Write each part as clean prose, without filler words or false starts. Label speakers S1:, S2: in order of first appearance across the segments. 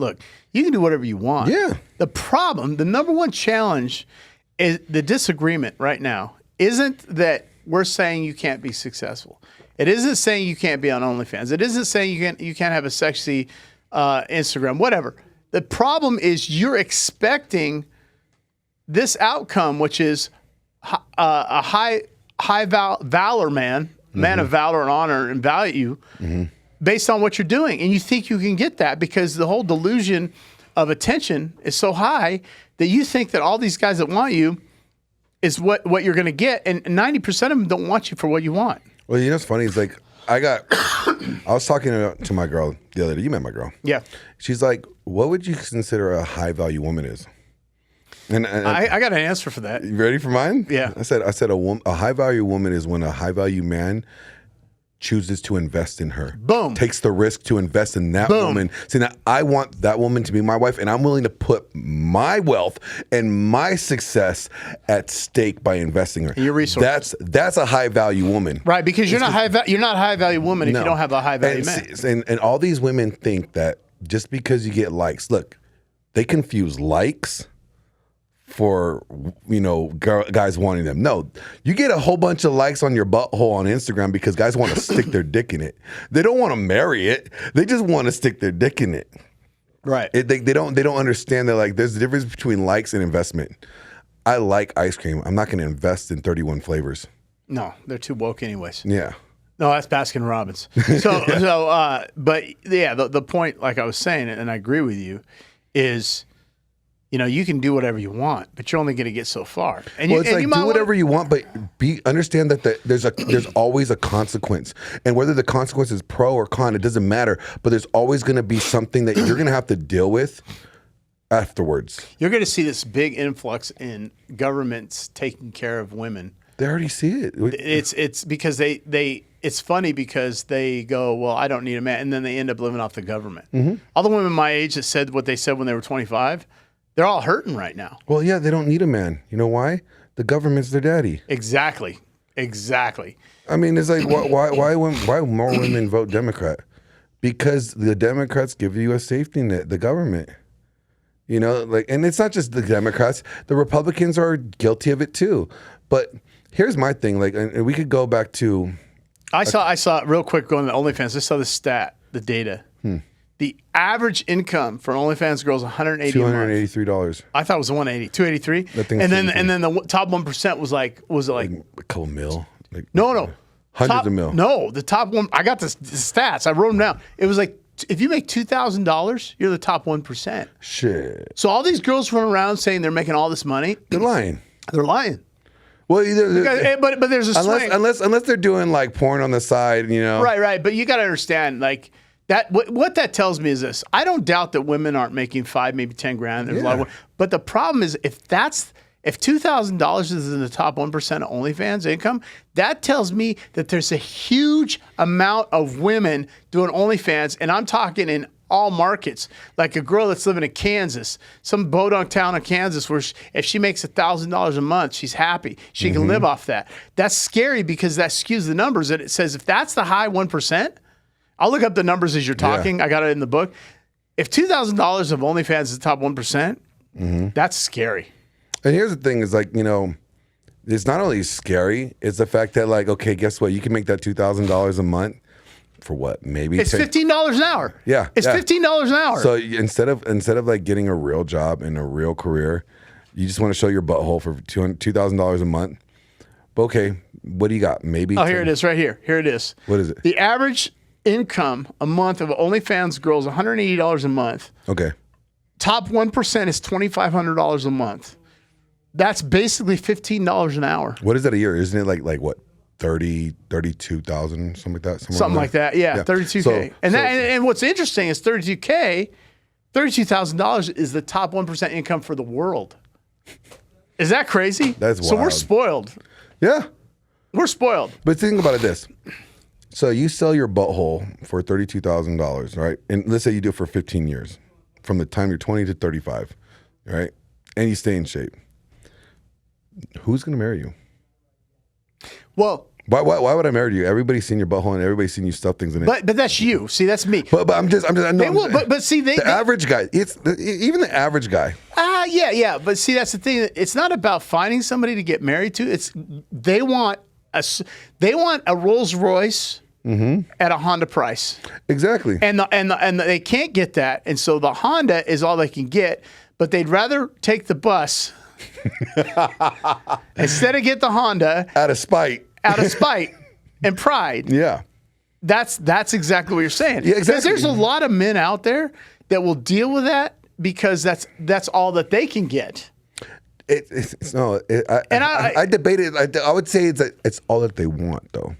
S1: look, you can do whatever you want.
S2: Yeah.
S1: The problem, the number one challenge is the disagreement right now isn't that we're saying you can't be successful. It isn't saying you can't be on OnlyFans. It isn't saying you can't have a sexy Instagram, whatever. The problem is you're expecting this outcome, which is a high valor man of valor and honor and value, based on what you're doing. And you think you can get that because the whole delusion of attention is so high that you think that all these guys that want you is what you're going to get. And 90% of them don't want you for what you want.
S2: Well, you know what's funny? It's like, I was talking to my girl the other day. You met my girl.
S1: Yeah.
S2: She's like, what would you consider a high value woman is? And
S1: I got an answer for that.
S2: You ready for mine?
S1: Yeah.
S2: I said a high value woman is when a high value man chooses to invest in her.
S1: Boom.
S2: Takes the risk to invest in that woman. See, now I want that woman to be my wife, and I'm willing to put my wealth and my success at stake by investing her.
S1: Your resources.
S2: That's a high value woman.
S1: Right, because you're not a high value woman if you don't have a high value man.
S2: And all these women think that just because you get likes, look, they confuse likes for, guys wanting them. No, you get a whole bunch of likes on your butthole on Instagram because guys want to stick their dick in it. They don't want to marry it. They just want to stick their dick in it.
S1: Right.
S2: They don't understand that, like, there's a difference between likes and investment. I like ice cream. I'm not going to invest in 31 flavors.
S1: No, they're too woke anyways.
S2: Yeah.
S1: No, that's Baskin Robbins. But yeah, the point, like I was saying, and I agree with you, is, you can do whatever you want, but you're only going to get so far. And
S2: it's like, do whatever you want, but understand that there's always a consequence. And whether the consequence is pro or con, it doesn't matter. But there's always going to be something that you're going to have to deal with afterwards.
S1: You're going to see this big influx in governments taking care of women.
S2: They already see it.
S1: It's because it's funny because they go, well, I don't need a man, and then they end up living off the government. All the women my age that said what they said when they were 25. They're all hurting right now.
S2: Well, yeah, they don't need a man. You know why? The government's their daddy.
S1: Exactly.
S2: I mean, it's like, why more women vote Democrat? Because the Democrats give you a safety net, the government. And it's not just the Democrats. The Republicans are guilty of it too. But here's my thing, and we could go back to...
S1: I saw real quick going to the OnlyFans. I saw the stat, the data. The average income for $180 girls $180
S2: $283.
S1: I thought it was 180, 283. And then the top 1% was like
S2: a couple mil.
S1: No.
S2: Hundreds of mil.
S1: No, the top one. I got the stats. I wrote them down. It was like if you make $2,000, you're the top 1%.
S2: Shit.
S1: So all these girls run around saying they're making all this money.
S2: They're lying.
S1: They're lying.
S2: Well,
S1: but there's a swing.
S2: Unless they're doing like porn on the side,
S1: Right. But you got to understand, like. What that tells me is this. I don't doubt that women aren't making 5, maybe 10 grand. There's a lot of women. But the problem is if $2,000 is in the top 1% of OnlyFans income, that tells me that there's a huge amount of women doing OnlyFans, and I'm talking in all markets. Like a girl that's living in Kansas, some bodunk town in Kansas, where if she makes $1,000 a month, she's happy. She can live off that. That's scary because that skews the numbers. And it says if that's the high 1%, I'll look up the numbers as you're talking. Yeah. I got it in the book. If $2,000 of OnlyFans is the top 1%, that's scary.
S2: And here's the thing is it's not only scary, it's the fact that okay, guess what? You can make that $2,000 a month for what? Maybe
S1: it's $15 an hour.
S2: Yeah.
S1: It's $15 an hour.
S2: So instead of getting a real job and a real career, you just want to show your butthole for $2,000 a month. But okay, what do you got? Maybe.
S1: Oh, here it is right here. Here it is.
S2: What is it?
S1: The average income a month of OnlyFans girls $180 a month.
S2: Okay.
S1: Top 1% is $2,500 a month. That's basically $15 an hour.
S2: What is that a year? Isn't it like what? 32,000, something like that?
S1: Something like that. Yeah. 32K. And what's interesting is $32,000 is the top 1% income for the world. Is that crazy?
S2: That's wild.
S1: So we're spoiled.
S2: Yeah.
S1: We're spoiled.
S2: But think about it this. So you sell your butthole for $32,000, right? And let's say you do it for 15 years, from the time you're 20 to 35, right? And you stay in shape. Who's going to marry you?
S1: Well,
S2: Why would I marry you? Everybody's seen your butthole and everybody's seen you stuff things in it.
S1: But that's you. See, that's me.
S2: But I'm just I know.
S1: They will, but see, the
S2: average guy. Even the average guy.
S1: Yeah. But see, that's the thing. It's not about finding somebody to get married to. They want a Rolls Royce at a Honda price.
S2: Exactly.
S1: And they can't get that, and so the Honda is all they can get. But they'd rather take the bus instead of get the Honda
S2: out of spite.
S1: And pride.
S2: Yeah.
S1: That's exactly what you're saying.
S2: Yeah, exactly.
S1: Because there's a lot of men out there that will deal with that because that's all that they can get.
S2: I debate it. I would say it's all that they want, though.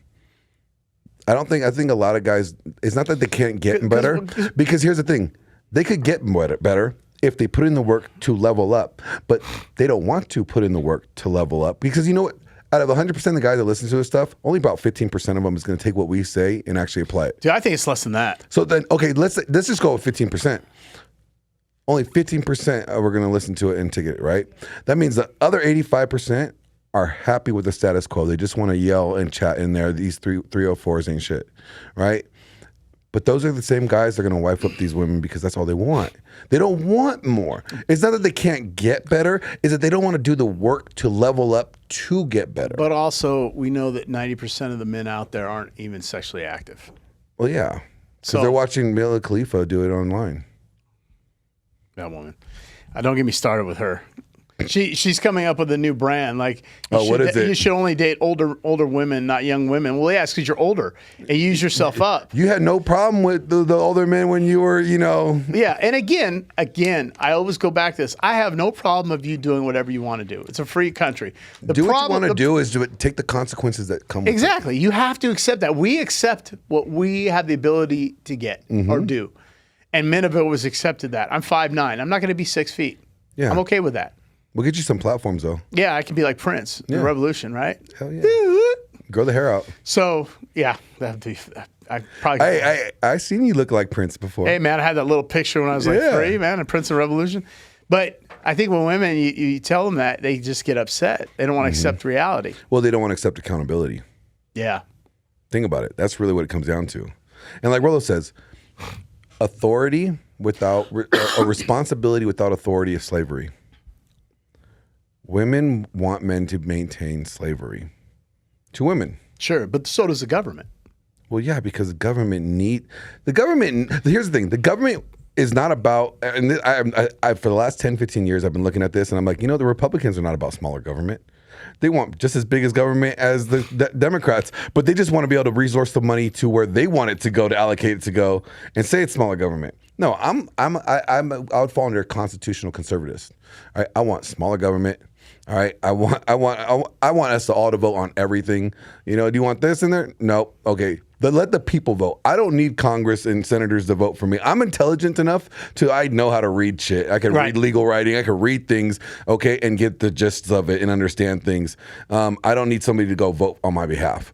S2: I think a lot of guys, it's not that they can't get better, because here's the thing. They could get better if they put in the work to level up, but they don't want to put in the work to level up, because you know what? Out of 100% of the guys that listen to this stuff, only about 15% of them is going to take what we say and actually apply it.
S1: Dude, I think it's less than that.
S2: So then, okay, let's just go with 15%. Only 15% are going to listen to it and take it, right? That means the other 85% are happy with the status quo. They just want to yell and chat in there. These 304s ain't shit, right? But those are the same guys that are going to wife up these women because that's all they want. They don't want more. It's not that they can't get better. It's that they don't want to do the work to level up to get better.
S1: But also, we know that 90% of the men out there aren't even sexually active.
S2: Well, yeah. Because they're watching Mila Khalifa do it online.
S1: That woman. Don't get me started with her. She's coming up with a new brand. Like,
S2: what is it?
S1: You should only date older women, not young women. Well, yeah, it's because you're older and you use yourself up.
S2: You had no problem with the older men when you were,
S1: Yeah, and again, I always go back to this. I have no problem of you doing whatever you want to do. It's a free country.
S2: What you want to do is take the consequences that come with it.
S1: Exactly. You have to accept that. We accept what we have the ability to get or do. And men have always accepted that. I'm 5'9". I'm not going to be 6 feet. Yeah. I'm okay with that.
S2: We'll get you some platforms, though.
S1: Yeah, I can be like Prince, the Revolution, right?
S2: Hell yeah. Grow the hair out.
S1: So, yeah, I probably.
S2: I seen you look like Prince before.
S1: Hey, man, I had that little picture when I was like 3, man, and Prince of Revolution. But I think when women, you tell them that, they just get upset. They don't want to accept reality.
S2: Well, they don't want to accept accountability.
S1: Yeah.
S2: Think about it. That's really what it comes down to. And like Rollo says, authority without, or responsibility without authority is slavery. Women want men to maintain slavery to women.
S1: Sure, but so does the government.
S2: Well, yeah, because the government, here's the thing, the government is not about, and I for the last 10, 15 years, I've been looking at this and I'm like, the Republicans are not about smaller government. They want just as big as government as the Democrats, but they just want to be able to resource the money to where they want it to go, to allocate it to go, and say it's smaller government. No, I would fall under constitutional conservatives. All right, I want smaller government. All right, I want us to all to vote on everything. Do you want this in there? No. Okay. Then let the people vote. I don't need Congress and senators to vote for me. I'm intelligent enough I know how to read shit. I can read legal writing. I can read things, okay, and get the gist of it and understand things. I don't need somebody to go vote on my behalf.